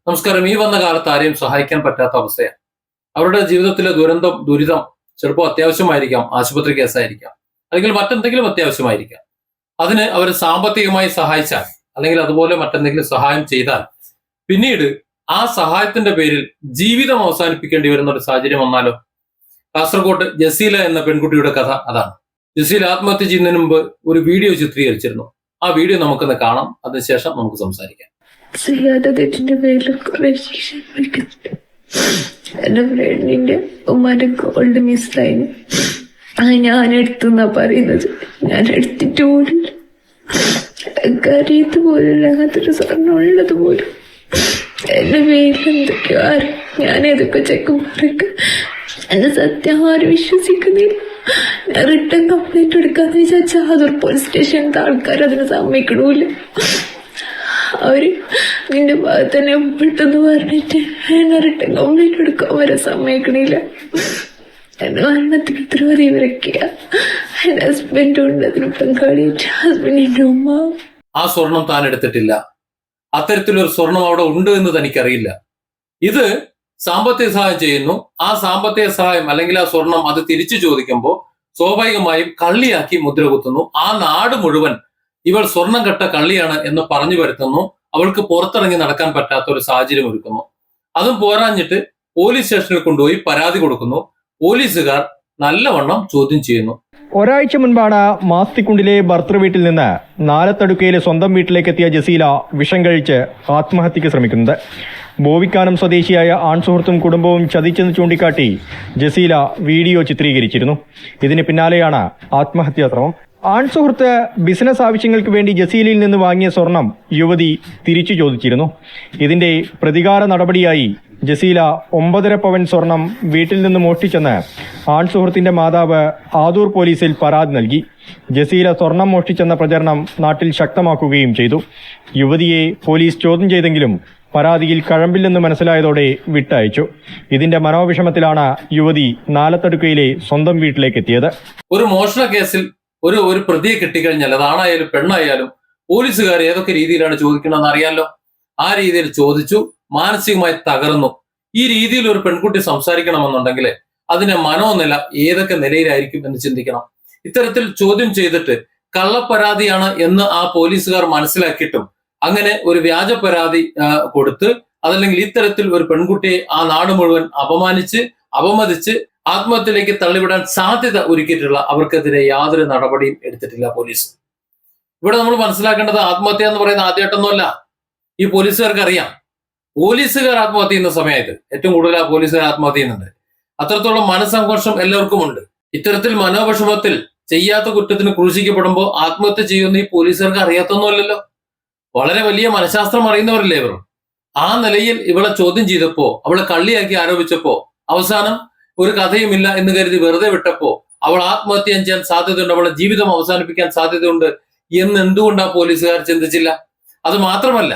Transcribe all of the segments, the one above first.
നമസ്കാരം. ഈ വന്ന കാലത്ത് ആരെയും സഹായിക്കാൻ പറ്റാത്ത അവസ്ഥയാണ്. അവരുടെ ജീവിതത്തിലെ ദുരിതം ചിലപ്പോൾ അത്യാവശ്യമായിരിക്കാം, ആശുപത്രി കേസായിരിക്കാം, അല്ലെങ്കിൽ മറ്റെന്തെങ്കിലും അത്യാവശ്യമായിരിക്കാം. അതിന് അവർ സാമ്പത്തികമായി സഹായിച്ചാൽ അല്ലെങ്കിൽ അതുപോലെ മറ്റെന്തെങ്കിലും സഹായം ചെയ്താൽ പിന്നീട് ആ സഹായത്തിന്റെ പേരിൽ ജീവിതം അവസാനിപ്പിക്കേണ്ടി വരുന്ന ഒരു സാഹചര്യം വന്നാലോ? കാസർഗോട്ട് ജസീല എന്ന പെൺകുട്ടിയുടെ കഥ അതാണ്. ജസീല ആത്മഹത്യ ചെയ്യുന്നതിന് മുമ്പ് ഒരു വീഡിയോ ചിത്രീകരിച്ചിരുന്നു. ആ വീഡിയോ നമുക്കൊന്ന് കാണാം, അതിനുശേഷം നമുക്ക് സംസാരിക്കാം. ചെയ്യാത്ത തെറ്റിന്റെ പേരിൽ കുറെ ശിക്ഷ അനുഭവിക്കുന്നുണ്ട്. എന്റെ ഫ്രണ്ടിന്റെ ഉമ്മാന്റെ ഗോൾഡ് മിസ്സായിന്. അത് ഞാൻ എടുത്തെന്നാ പറയുന്നത്. ഞാൻ എടുത്തിട്ട് പോലും കരയത്ത് പോലും അങ്ങനത്തൊരു സ്വർണ്ണം ഉള്ളത് പോലും എന്റെ പേരിൽ എന്തൊക്കെയോ ഞാൻ ഏതൊക്കെ ചെക്കന്മാരൊക്കെ എന്നെ സത്യം ആരും വിശ്വസിക്കുന്നില്ല. ഞാൻ റിട്ടേൺ കംപ്ലൈന്റ് എടുക്കാന്ന് വിചാരിച്ചാൽ അതൊരു പോലീസ് സ്റ്റേഷനിലത്തെ ആൾക്കാർ അതിന് സമ്മതിക്കണമില്ല. അവര് നിന്റെ ഭാഗത്ത് തന്നെ പെട്ടെന്ന് പറഞ്ഞിട്ട് എന്നെ റിട്ടേൺ കംപ്ലൈന്റ് എടുക്കാൻ വരെ സമ്മതിക്കണില്ല. എന്റെ മരണത്തിന് ഉത്തരവാദി ഇവരൊക്കെയാ. എന്റെ ഹസ്ബൻഡും ഉണ്ട് അതിന് പങ്കാളിയിട്ട്. ഹസ്ബൻഡിന്റെ ഉമ്മ. ആ സ്വർണം താൻ എടുത്തിട്ടില്ല. അത്തരത്തിലൊരു സ്വർണം അവിടെ ഉണ്ട് എന്ന് തനിക്കറിയില്ല. ഇത് സാമ്പത്തിക സഹായം ചെയ്യുന്നു. ആ സാമ്പത്തിക സഹായം അല്ലെങ്കിൽ ആ സ്വർണം അത് തിരിച്ചു ചോദിക്കുമ്പോൾ സ്വാഭാവികമായും കള്ളിയാക്കി മുദ്ര കുത്തുന്നു. ആ നാട് മുഴുവൻ ഇവൾ സ്വർണം കെട്ട കള്ളിയാണ് എന്ന് പറഞ്ഞു വരുത്തുന്നു. അവൾക്ക് പുറത്തിറങ്ങി നടക്കാൻ പറ്റാത്ത ഒരു സാഹചര്യം ഒരുക്കുന്നു. അതും പോരാഞ്ഞിട്ട് പോലീസ് സ്റ്റേഷനിൽ കൊണ്ടുപോയി പരാതി കൊടുക്കുന്നു. പോലീസുകാർ നല്ലവണ്ണം ചോദ്യം ചെയ്യുന്നു. ഒരാഴ്ച മുൻപാണ് മാസ്തിക്കുണ്ടിലെ ഭർത്തൃ വീട്ടിൽ നിന്ന് നാലത്തടുക്കയിലെ സ്വന്തം വീട്ടിലേക്ക് എത്തിയ ജസീല വിഷം കഴിച്ച് ആത്മഹത്യക്ക് ശ്രമിക്കുന്നത്. ബോവിക്കാനം സ്വദേശിയായ ആൺസുഹൃത്തും കുടുംബവും ചതിച്ചെന്ന് ചൂണ്ടിക്കാട്ടി ജസീല വീഡിയോ ചിത്രീകരിച്ചിരുന്നു. ഇതിന് പിന്നാലെയാണ് ആത്മഹത്യാശ്രമം. ആൺസുഹൃത്ത് ബിസിനസ് ആവശ്യങ്ങൾക്ക് വേണ്ടി ജസീലയിൽ നിന്ന് വാങ്ങിയ സ്വർണം യുവതി തിരിച്ചു ചോദിച്ചിരുന്നു. ഇതിന്റെ പ്രതികാര നടപടിയായി ജസീല 9.5 പവൻ സ്വർണം വീട്ടിൽ നിന്ന് മോഷ്ടിച്ചെന്ന് ആൺസുഹൃത്തിന്റെ മാതാവ് ആദൂർ പോലീസിൽ പരാതി നൽകി. ജസീല സ്വർണം മോഷ്ടിച്ചെന്ന പ്രചരണം നാട്ടിൽ ശക്തമാക്കുകയും ചെയ്തു. യുവതിയെ പോലീസ് ചോദ്യം ചെയ്തെങ്കിലും പരാതിയിൽ കഴമ്പില്ലെന്ന് മനസ്സിലായതോടെ വിട്ടയച്ചു. ഇതിന്റെ മനോവിഷമത്തിലാണ് യുവതി നാലത്തടുക്കയിലെ സ്വന്തം വീട്ടിലേക്ക് എത്തിയത്. ഒരു മോഷണ കേസിൽ ഒരു പ്രതിയെ കിട്ടിക്കഴിഞ്ഞാൽ അതാണായാലും പെണ്ണായാലും പോലീസുകാർ ഏതൊക്കെ രീതിയിലാണ് ചോദിക്കണമെന്ന് അറിയാലോ. ആ രീതിയിൽ ചോദിച്ചു, മാനസികമായി തകർന്നു. ഈ രീതിയിൽ ഒരു പെൺകുട്ടി സംസാരിക്കണമെന്നുണ്ടെങ്കിൽ അതിന്റെ മനോനില ഏതൊക്കെ നിലയിലായിരിക്കും എന്ന് ചിന്തിക്കണം. ഇത്തരത്തിൽ ചോദ്യം ചെയ്തിട്ട് കള്ളപ്പരാതിയാണ് എന്ന് ആ പോലീസുകാർ മനസ്സിലാക്കിയിട്ടും അങ്ങനെ ഒരു വ്യാജ പരാതി കൊടുത്ത് അതല്ലെങ്കിൽ ഇത്തരത്തിൽ ഒരു പെൺകുട്ടിയെ ആ നാട് മുഴുവൻ അപമതിച്ച് ആത്മഹത്യയിലേക്ക് തള്ളിവിടാൻ സാധ്യത ഒരുക്കിയിട്ടുള്ള അവർക്കെതിരെ യാതൊരു നടപടിയും എടുത്തിട്ടില്ല പോലീസ്. ഇവിടെ നമ്മൾ മനസ്സിലാക്കേണ്ടത് ആത്മഹത്യ എന്ന് പറയുന്നത് ആദ്യമായിട്ടൊന്നുമല്ല. ഈ പോലീസുകാർക്ക് അറിയാം. പോലീസുകാർ ആത്മഹത്യ ചെയ്യുന്ന സമയത്ത് ഏറ്റവും കൂടുതൽ ആ പോലീസുകാർ ആത്മഹത്യ ചെയ്യുന്നുണ്ട്. അത്രത്തോളം മനസ്സംഘർഷം എല്ലാവർക്കും ഉണ്ട്. ഇത്തരത്തിൽ മനോവിഷമത്തിൽ ചെയ്യാത്ത കുറ്റത്തിന് ക്രൂശിക്കപ്പെടുമ്പോൾ ആത്മഹത്യ ചെയ്യുന്ന ഈ പോലീസുകാർക്ക് അറിയാത്തൊന്നുമല്ലല്ലോ. വളരെ വലിയ മനഃശാസ്ത്രം അറിയുന്നവരല്ലേ ഇവർ. ആ നിലയിൽ ഇവളെ ചോദ്യം ചെയ്തപ്പോ, അവളെ കള്ളിയാക്കി ആരോപിച്ചപ്പോ, അവസാനം ഒരു കഥയുമില്ല എന്ന് കരുതി വെറുതെ വിട്ടപ്പോ അവൾ ആത്മഹത്യ ചെയ്യാൻ സാധ്യതയുണ്ട്, അവളെ ജീവിതം അവസാനിപ്പിക്കാൻ സാധ്യതയുണ്ട് എന്ന് എന്തുകൊണ്ട് ആ പോലീസുകാർ ചിന്തിച്ചില്ല? അത് മാത്രമല്ല,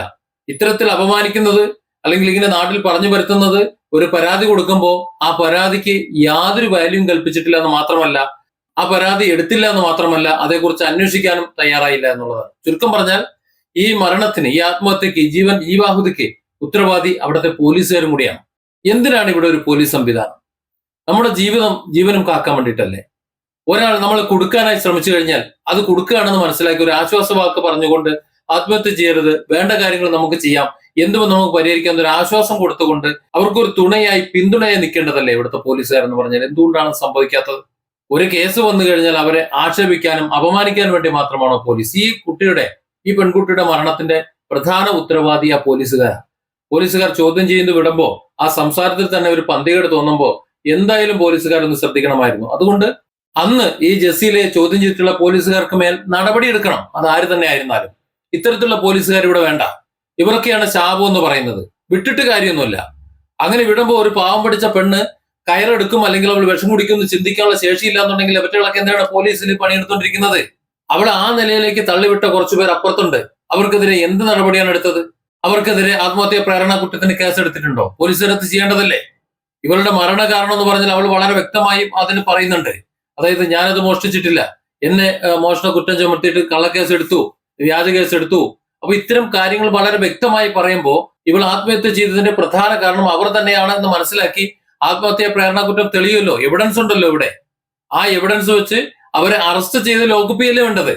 ഇത്തരത്തിൽ അപമാനിക്കുന്നത് അല്ലെങ്കിൽ ഇങ്ങനെ നാട്ടിൽ പറഞ്ഞു വരുത്തുന്നത് ഒരു പരാതി കൊടുക്കുമ്പോൾ ആ പരാതിക്ക് യാതൊരു വാല്യൂം കൽപ്പിച്ചിട്ടില്ല എന്ന് മാത്രമല്ല, ആ പരാതി എടുത്തില്ല എന്ന് മാത്രമല്ല, അതേക്കുറിച്ച് അന്വേഷിക്കാനും തയ്യാറായില്ല എന്നുള്ളതാണ്. ചുരുക്കം പറഞ്ഞാൽ ഈ മരണത്തിന്, ഈ ആത്മഹത്യക്ക്, ജീവാഹുതിക്ക് ഉത്തരവാദി അവിടുത്തെ പോലീസുകാരും കൂടിയാണ്. എന്തിനാണ് ഇവിടെ ഒരു പോലീസ് സംവിധാനം? നമ്മുടെ ജീവനും കാക്കാൻ വേണ്ടിയിട്ടല്ലേ? ഒരാൾ നമ്മൾ കൊടുക്കാനായി ശ്രമിച്ചു കഴിഞ്ഞാൽ അത് കൊടുക്കുകയാണെന്ന് മനസ്സിലാക്കി ഒരു ആശ്വാസവാക്ക് പറഞ്ഞുകൊണ്ട് ആത്മഹത്യ ചെയ്യരുത്, വേണ്ട കാര്യങ്ങൾ നമുക്ക് ചെയ്യാം, എന്തും നമുക്ക് പരിഹരിക്കാൻ ഒരു ആശ്വാസം കൊടുത്തുകൊണ്ട് അവർക്കൊരു പിന്തുണയായി നിൽക്കേണ്ടതല്ലേ ഇവിടുത്തെ പോലീസുകാരെന്ന് പറഞ്ഞാൽ? എന്തുകൊണ്ടാണ് സംഭവിക്കാത്തത്? ഒരു കേസ് വന്നു കഴിഞ്ഞാൽ അവരെ ആക്ഷേപിക്കാനും അപമാനിക്കാനും വേണ്ടി മാത്രമാണോ പോലീസ്? ഈ പെൺകുട്ടിയുടെ മരണത്തിന്റെ പ്രധാന ഉത്തരവാദി ആ പോലീസുകാർ ചോദ്യം ചെയ്യുന്നത് വിടുമ്പോ ആ സംസാരത്തിൽ തന്നെ ഒരു പന്തികേട് തോന്നുമ്പോ എന്തായാലും പോലീസുകാരൊന്ന് ശ്രദ്ധിക്കണമായിരുന്നു. അതുകൊണ്ട് അന്ന് ഈ ജസീലയെ ചോദ്യം ചെയ്തിട്ടുള്ള പോലീസുകാർക്ക് മേൽ നടപടി എടുക്കണം. അത് ആര് തന്നെ ആയിരുന്നാലും. ഇത്തരത്തിലുള്ള പോലീസുകാർ ഇവിടെ വേണ്ട. ഇവരൊക്കെയാണ് ശാപം എന്ന് പറയുന്നത്. വിട്ടിട്ട് കാര്യമൊന്നുമില്ല. അങ്ങനെ വിടുമ്പോൾ ഒരു പാവം പിടിച്ച പെണ്ണ് കയറെടുക്കും അല്ലെങ്കിൽ അവൾ വിഷം കുടിക്കുമെന്ന് ചിന്തിക്കാനുള്ള ശേഷിയില്ല എന്നുണ്ടെങ്കിൽ അവറ്റകളൊക്കെ എന്താണ് പോലീസിൽ പണിയെടുത്തോണ്ടിരിക്കുന്നത്? അവളെ ആ നിലയിലേക്ക് തള്ളിവിട്ട കുറച്ചുപേർ അപ്പുറത്തുണ്ട്. അവർക്കെതിരെ എന്ത് നടപടിയാണ് എടുത്തത്? അവർക്കെതിരെ ആത്മഹത്യ പ്രേരണ കുറ്റത്തിന് കേസ് എടുത്തിട്ടുണ്ടോ? പോലീസുകാരത്ത് ചെയ്യേണ്ടതല്ലേ? ഇവളുടെ മരണ കാരണം എന്ന് പറഞ്ഞാൽ അവൾ വളരെ വ്യക്തമായും അതിന് പറയുന്നുണ്ട്. അതായത്, ഞാനത് മോഷ്ടിച്ചിട്ടില്ല, എന്നെ മോഷണ കുറ്റം ചുമത്തിയിട്ട് കള്ളക്കേസ് എടുത്തു, വ്യാജ കേസ് എടുത്തു, അപ്പൊ ഇത്തരം കാര്യങ്ങൾ വളരെ വ്യക്തമായി പറയുമ്പോൾ ഇവൾ ആത്മഹത്യ ചെയ്തതിന്റെ പ്രധാന കാരണം അവർ തന്നെയാണ് എന്ന് മനസ്സിലാക്കി ആത്മഹത്യാ പ്രേരണ കുറ്റം തെളിയുമല്ലോ. എവിഡൻസ് ഉണ്ടല്ലോ ഇവിടെ. ആ എവിഡൻസ് വെച്ച് അവരെ അറസ്റ്റ് ചെയ്ത് ലോക്കപ്പ് ചെയ്യല്ലേ വേണ്ടത്.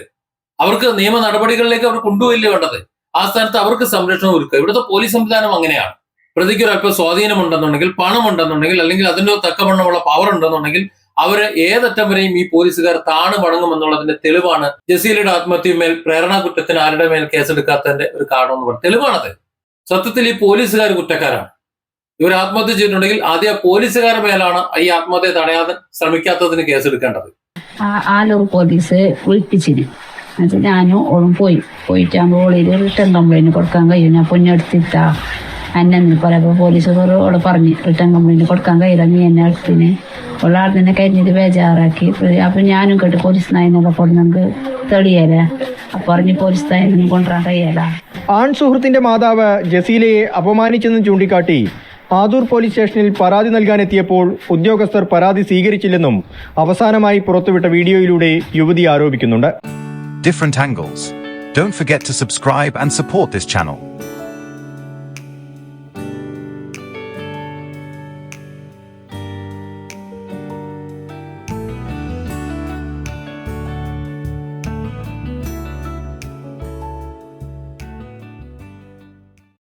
അവർക്ക് നിയമ നടപടികളിലേക്ക് അവർ കൊണ്ടുപോയില്ലേ വേണ്ടത്. ആ സ്ഥാനത്ത് അവർക്ക് സംരക്ഷണം ഒരുക്കുക. ഇവിടുത്തെ പോലീസ് സംവിധാനം അങ്ങനെയാണ്. പ്രതിക്ക് ഒരല്പം സ്വാധീനം ഉണ്ടെന്നുണ്ടെങ്കിൽ, പണം ഉണ്ടെന്നുണ്ടെങ്കിൽ, അല്ലെങ്കിൽ അതിന്റെ തക്കവണ്ണമുള്ള പവർ ഉണ്ടെന്നുണ്ടെങ്കിൽ അവരെ ഏതറ്റം വരെയും ഈ പോലീസുകാർ താണു വണങ്ങുമെന്നുള്ളതിന്റെ തെളിവാണ് ജസീലയുടെ ആത്മഹത്യമേൽ പ്രേരണാ കുറ്റത്തിന് ആരുടെ മേൽ കേസെടുക്കാത്തതിന്റെ ഒരു കാരണം എന്ന് പറയുന്നത്. തെളിവാണത്. സത്യത്തിൽ ഈ പോലീസുകാർ കുറ്റക്കാരാണ്. ഇവർ ആത്മഹത്യ ചെയ്തിട്ടുണ്ടെങ്കിൽ ആദ്യം ആ പോലീസുകാരുടെ മേലാണ് ഈ ആത്മഹത്യ തടയാതെ ശ്രമിക്കാത്തതിന് കേസെടുക്കേണ്ടത്. ആലൂർ പോലീസ് വിളിപ്പിച്ചിന്. അത് ഞാനും ഓളും പോയിട്ടാകുമ്പോൾ ഓളിൽ റിട്ടേൺ കംപ്ലൈന്റ് കൊടുക്കാൻ കഴിയും. ഞാൻ പൊന്നെടുത്തിട്ടാ എന്നെ പറയുമ്പോൾ പോലീസുകാരോട് പറഞ്ഞ് റിട്ടേൺ കംപ്ലൈന്റ് കൊടുക്കാൻ കഴിയില്ല, നീ എന്നെ അടുത്തിന് ഉള്ളാൾ തന്നെ കരിഞ്ഞിട്ട് ബേജാറാക്കി. അപ്പൊ ഞാനും കേട്ട് പോലീസ് നായനൊക്കെ കൊണ്ട് നമുക്ക് തെളിയല്ലേ. അപ്പൊ പറഞ്ഞ് പോലീസ് നായനും കൊണ്ടുവരാൻ കഴിയല. ആൺ സുഹൃത്തിന്റെ മാതാവ് ജസീലയെ അപമാനിച്ചെന്ന് ചൂണ്ടിക്കാട്ടി ആദൂർ പോലീസ് സ്റ്റേഷനിൽ പരാതി നൽകാനെത്തിയപ്പോൾ ഉദ്യോഗസ്ഥർ പരാതി സ്വീകരിച്ചില്ലെന്നും അവസാനമായി പുറത്തുവിട്ട വീഡിയോയിലൂടെ യുവതി ആരോപിക്കുന്നുണ്ട്. Different angles. Don't forget to subscribe and support this channel.